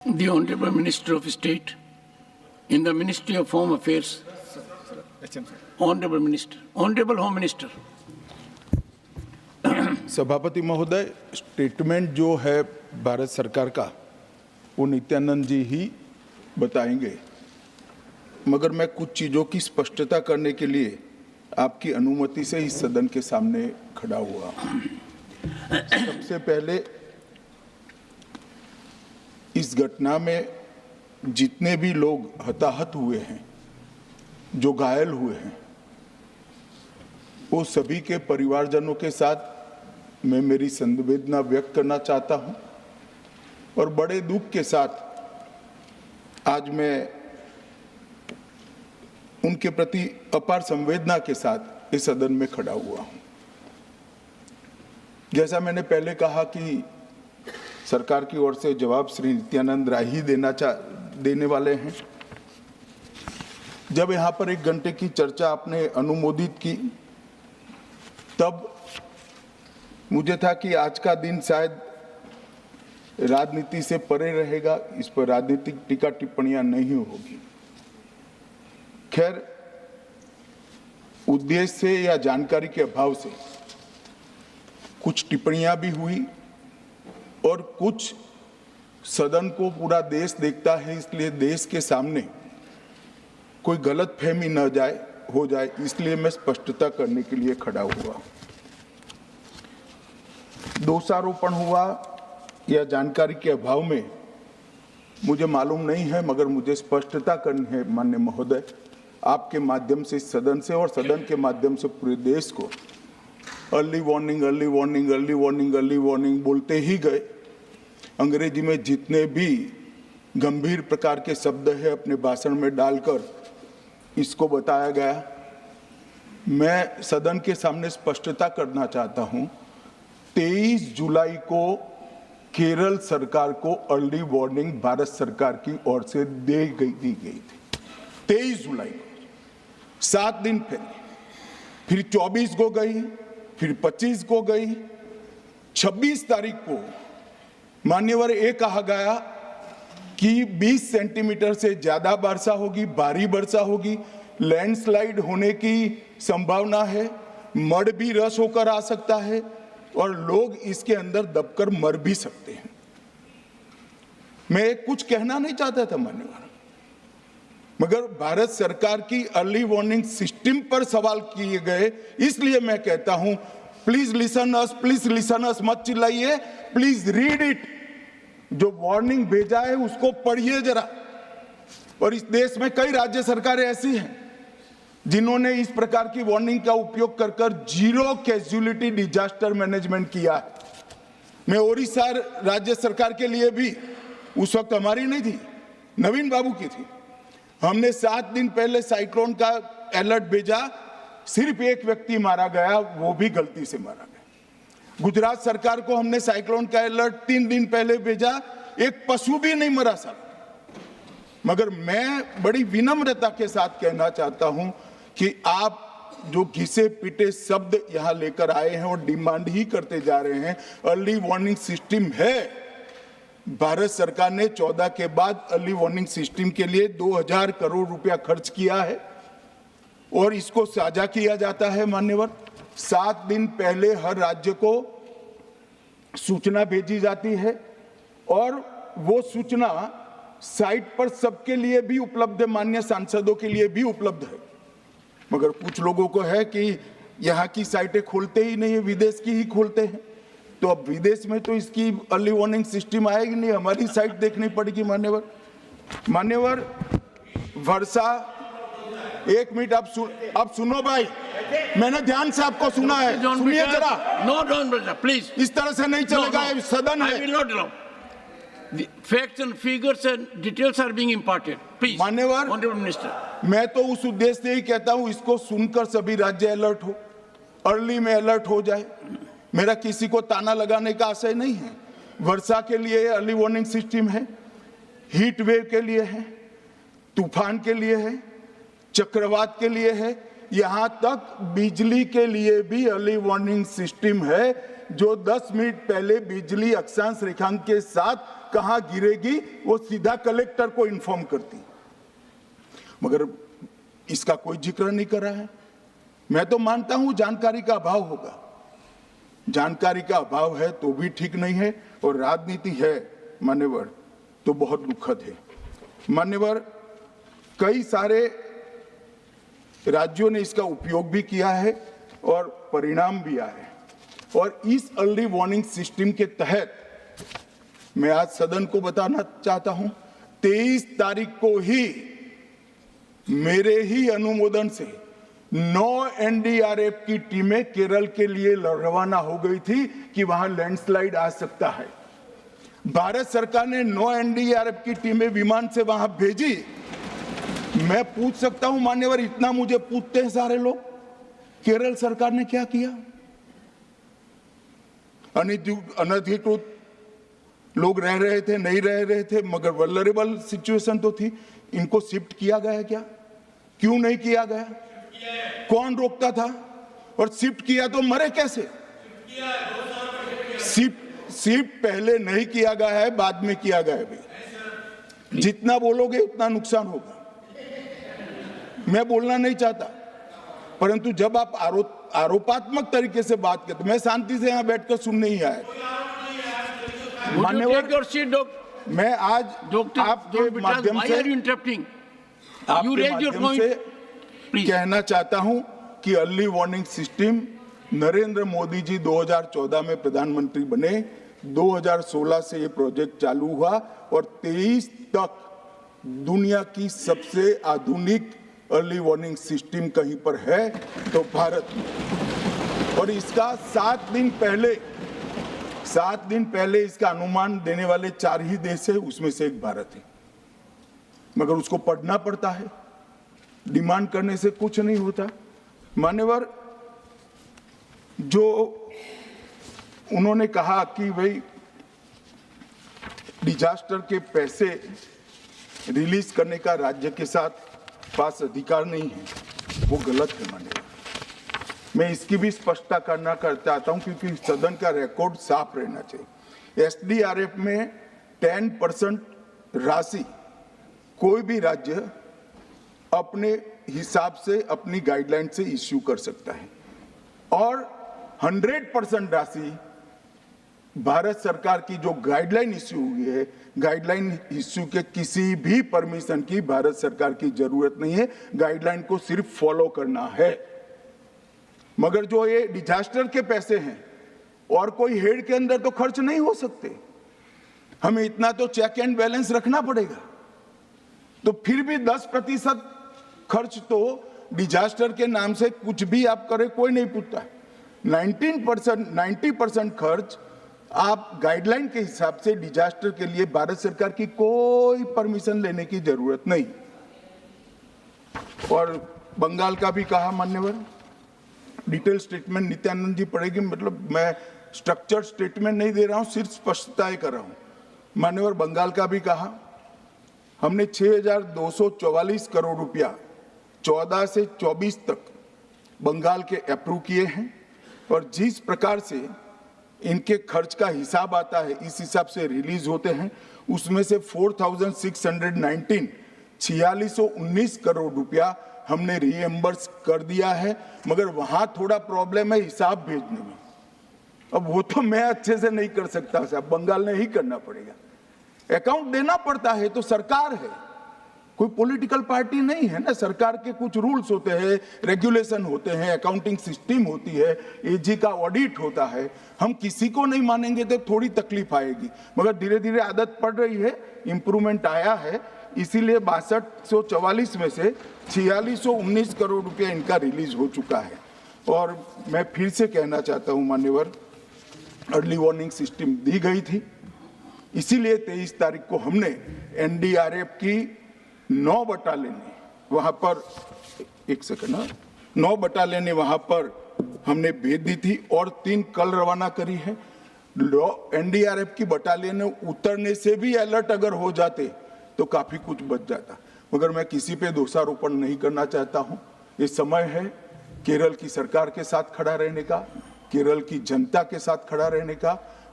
The Honorable Minister of State in the Ministry of Home Affairs. Honorable Minister, Honorable Home Minister. सभापति महोदय, statement जो है भारत सरकार का वो नित्यानंद जी ही बताएंगे, मगर मैं कुछ चीज़ों की स्पष्टता करने के लिए आपकी अनुमति से इस सदन के सामने खड़ा हुआ। सबसे पहले इस घटना में जितने भी लोग हताहत हुए हैं, जो घायल हुए हैं, वो सभी के परिवारजनों के साथ मैं मेरी संवेदना व्यक्त करना चाहता हूं और बड़े दुख के साथ आज मैं उनके प्रति अपार संवेदना के साथ इस सदन में खड़ा हुआ हूं। जैसा मैंने पहले कहा कि सरकार की ओर से जवाब श्री नित्यानंद राय ही देने वाले हैं। जब यहाँ पर 1 घंटे की चर्चा आपने अनुमोदित की, तब मुझे था कि आज का दिन शायद राजनीति से परे रहेगा, इस पर राजनीतिक टीका टिप्पणियां नहीं होगी। खैर, उद्देश्य से या जानकारी के अभाव से कुछ टिप्पणियां भी हुई और कुछ सदन को पूरा देश देखता है, इसलिए देश के सामने कोई गलतफहमी न हो जाए, इसलिए मैं स्पष्टता करने के लिए खड़ा हुआ। दोषारोपण हुआ या जानकारी के अभाव में मुझे मालूम नहीं है, मगर मुझे स्पष्टता करनी है माननीय महोदय, आपके माध्यम से सदन से और सदन के माध्यम से पूरे देश को। Early warning early warning early warning early warning बोलते ही गए। अंग्रेजी में जितने भी गंभीर प्रकार के शब्द है अपने भाषण में डालकर इसको बताया गया। मैं सदन के सामने स्पष्टता करना चाहता हूं, 23 जुलाई को केरल सरकार को अर्ली वार्निंग भारत सरकार की ओर से दी गई थी। 23 जुलाई को 7 दिन पहले, फिर 24 को गई, फिर 25 को गई, 26 तारीख को मान्यवर ये कहा गया कि 20 सेंटीमीटर से ज्यादा वर्षा होगी, भारी वर्षा होगी, लैंडस्लाइड होने की संभावना है, मड भी रस होकर आ सकता है और लोग इसके अंदर दबकर मर भी सकते हैं। मैं कुछ कहना नहीं चाहता था मान्यवर, मगर भारत सरकार की अर्ली वार्निंग सिस्टम पर सवाल किए गए, इसलिए मैं कहता हूं प्लीज लिसन अस, मत चिल्लाइए, प्लीज रीड इट। जो वार्निंग भेजा है उसको पढ़िए जरा। और इस देश में कई राज्य सरकारें ऐसी हैं जिन्होंने इस प्रकार की वार्निंग का उपयोग कर जीरो कैजुअलिटी डिजास्टर मैनेजमेंट किया है। मैं ओडिशा राज्य सरकार के लिए भी, उस वक्त हमारी नहीं थी, नवीन बाबू की थी, हमने 7 दिन पहले साइक्लोन का अलर्ट भेजा, सिर्फ 1 व्यक्ति मारा गया, वो भी गलती से मारा गया। गुजरात सरकार को हमने साइक्लोन का अलर्ट 3 दिन पहले भेजा, 1 पशु भी नहीं मरा साहब। मगर मैं बड़ी विनम्रता के साथ कहना चाहता हूं कि आप जो घिसे पिटे शब्द यहां लेकर आए हैं और डिमांड ही करते जा रहे हैं, अर्ली वार्निंग सिस्टम है। भारत सरकार ने 14 के बाद अर्ली वार्निंग सिस्टम के लिए 2000 करोड़ रुपया खर्च किया है और इसको साझा किया जाता है मान्यवर। 7 दिन पहले हर राज्य को सूचना भेजी जाती है और वो सूचना साइट पर सबके लिए भी उपलब्ध है, मान्य सांसदों के लिए भी उपलब्ध है। मगर कुछ लोगों को है कि यहाँ की साइटें खोलते ही नहीं है, विदेश की ही खोलते हैं। तो अब विदेश में तो इसकी अर्ली वार्निंग सिस्टम आएगी नहीं, हमारी साइट देखनी पड़ेगी मान्यवर। वर्षा, 1 मिनट आप सुनो भाई, मैंने ध्यान से आपको सुना है, सुनिए जरा। No don't brother, please. इस तरह से नहीं चलेगा, सदन है। I will not allow. The facts and figures and details are being imparted. Please, मान्यवर, Honorable Minister. मैं तो उस उद्देश्य से ही कहता हूं इसको सुनकर सभी राज्य अलर्ट हो, अर्ली में अलर्ट हो जाए। मेरा किसी को ताना लगाने का आशय नहीं है। वर्षा के लिए अर्ली वार्निंग सिस्टम है, हीट वेव के लिए है, तूफान के लिए है, चक्रवात के लिए है, यहां तक बिजली के लिए भी अर्ली वार्निंग सिस्टम है जो 10 मिनट पहले बिजली अक्षांश रेखांक के साथ कहां गिरेगी वो सीधा कलेक्टर को इन्फॉर्म करती, मगर इसका कोई जिक्र नहीं कर रहा है। मैं तो मानता हूं जानकारी का अभाव होगा, जानकारी का अभाव है तो भी ठीक नहीं है, और राजनीति है मान्यवर तो बहुत दुखद है। मान्यवर, कई सारे राज्यों ने इसका उपयोग भी किया है और परिणाम भी आए, और इस अर्ली वार्निंग सिस्टम के तहत मैं आज सदन को बताना चाहता हूं, 23 तारीख को ही मेरे ही अनुमोदन से 9 एनडीआरएफ की टीमें केरल के लिए रवाना हो गई थी कि वहां लैंडस्लाइड आ सकता है। भारत सरकार ने 9 एनडीआरएफ की टीमें विमान से वहां भेजी। मैं पूछ सकता हूं मान्यवर, इतना मुझे पूछते हैं सारे लोग, केरल सरकार ने क्या किया? अनधिकृत लोग रह रहे थे, नहीं रह रहे थे, मगर वल्नरेबल सिचुएशन तो थी। इनको शिफ्ट किया गया क्या? क्यों नहीं किया गया? कौन रोकता था? और शिफ्ट किया तो मरे कैसे? शिफ्ट पहले नहीं किया गया है, बाद में किया गया है भाई। जितना बोलोगे उतना नुकसान होगा। मैं बोलना नहीं चाहता, परंतु जब आप आरोपात्मक तरीके से बात करते, मैं शांति से यहां बैठकर सुनने ही आया। मान्यवर, मैं आज आपके माध्यम से कहना चाहता हूं कि early warning system Narendra Modi ji 2014 में प्रधानमंत्री बने, 2016 से ये प्रोजेक्ट चालू हुआ और 23 तक दुनिया की सबसे आधुनिक अर्ली वार्निंग सिस्टम कहीं पर है तो भारत में। और इसका 7 दिन पहले इसका अनुमान देने वाले 4 ही देश है, उसमें से एक भारत है। मगर उसको पढ़ना पड़ता है, डिमांड करने से कुछ नहीं होता। मान्यवर, जो उन्होंने कहा कि भाई डिजास्टर के पैसे रिलीज करने का राज्य के साथ पास अधिकार नहीं है, वो गलत है मान्यवर। मैं इसकी भी स्पष्टता करना चाहता हूं क्योंकि सदन का रिकॉर्ड साफ रहना चाहिए। एसडीआरएफ में 10% राशि कोई भी राज्य अपने हिसाब से अपनी गाइडलाइन से इश्यू कर सकता है, और 100% राशि भारत सरकार की जो गाइडलाइन इश्यू हुई है, गाइडलाइन इश्यू के किसी भी परमिशन की भारत सरकार की जरूरत नहीं है, गाइडलाइन को सिर्फ फॉलो करना है। मगर जो ये डिजास्टर के पैसे हैं और कोई हेड के अंदर तो खर्च नहीं हो सकते, हमें इतना तो चेक एंड बैलेंस रखना पड़ेगा। तो फिर भी 10% खर्च तो डिजास्टर के नाम से कुछ भी आप करें कोई नहीं पूछता। 90% खर्च आप गाइडलाइन के हिसाब से डिजास्टर के लिए भारत सरकार की कोई परमिशन लेने की जरूरत नहीं। और बंगाल का भी कहा मान्यवर, डिटेल स्टेटमेंट नित्यानंद जी पढ़ेगी, मतलब मैं स्ट्रक्चर्ड स्टेटमेंट नहीं दे रहा हूं, सिर्फ स्पष्टताएं कर रहा हूं। मान्यवर, बंगाल का भी कहा, हमने 6,244 करोड़ रुपया 14 से 24 तक बंगाल के अप्रूव किए हैं, और जिस प्रकार से इनके खर्च का हिसाब आता है इस हिसाब से रिलीज होते हैं, उसमें से 4,619 4619 करोड़ रुपया हमने रीएम्बर्स कर दिया है। मगर वहां थोड़ा प्रॉब्लम है हिसाब भेजने में। अब वो तो मैं अच्छे से नहीं कर सकता साहब, बंगाल ने ही करना पड़ेगा। अकाउंट देना पड़ता है तो सरकार है, कोई पॉलिटिकल पार्टी नहीं है ना। सरकार के कुछ रूल्स होते हैं, रेगुलेशन होते हैं, अकाउंटिंग सिस्टम होती है, एजी का ऑडिट होता है। हम किसी को नहीं मानेंगे तो थोड़ी तकलीफ आएगी, मगर धीरे धीरे आदत पड़ रही है, इंप्रूवमेंट आया है। इसीलिए 6244 में से 4619 करोड़ रुपया इनका रिलीज हो चुका है। और मैं फिर से कहना चाहता हूं मान्यवर, अर्ली वार्निंग सिस्टम दी गई थी, इसीलिए 23 तारीख को हमने एनडीआरएफ की 9 बटालियन वहां पर 9 बटालियन वहां पर हमने भेज दी थी, और 3 कल रवाना करी है। एनडीआरएफ की बटालियन उतरने से भी अलर्ट अगर हो जाते तो काफी कुछ बच जाता। मगर मैं किसी पे दोषारोपण नहीं करना चाहता हूं। ये समय है केरल की सरकार के साथ खड़ा रहने का, केरल की जनता के साथ खड़ा रहने का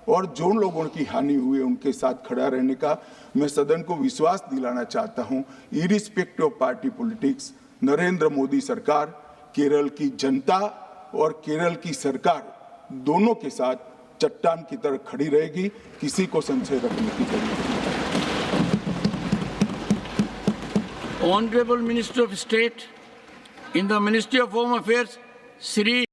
और जो लोगों की हानि हुई है उनके साथ खड़ा रहने का मैं सदन को विश्वास दिलाना चाहता हूं। Irrespective of party politics, Narendra Modi सरकार केरल की जनता और केरल की सरकार दोनों के साथ चट्टान की तरह खड़ी रहेगी, किसी को संशय रखने की जरूरत नहीं। Honorable Minister of State in the Ministry of Home Affairs, Shri